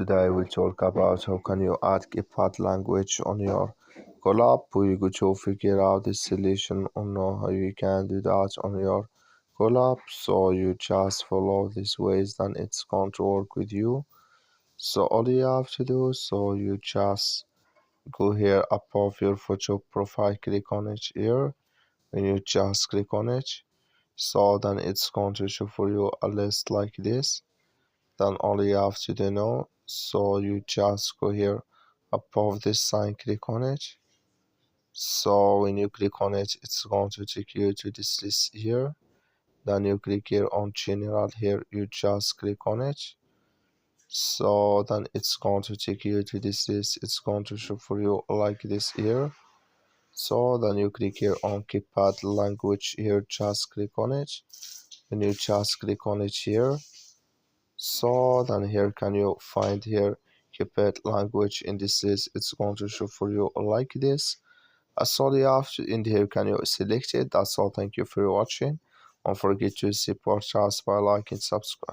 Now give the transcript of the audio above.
Today we'll talk about how can you add Keypad language on your CallApp. We go to figure out this solution on how you can do that on your CallApp. So you just follow these ways, then it's going to work with you. So all you have to do, so you just go here above your photo profile, click on it here. When you just click on it, so then it's going to show for you a list like this. Then all you have to do now, so you just go here above this sign, click on it. So when you click on it, it's going to take you to this list here. Then you click here on general here, you just click on it. So then it's going to take you to this list. It's going to show for you like this here. So then you click here on Keypad language here, just click on it. When you just click on it here, so then here can you find here Keypad language in this list. It's going to show for you like this. So you have to in here can you select it. That's all. Thank you for watching. Don't forget to support us by liking and subscribe.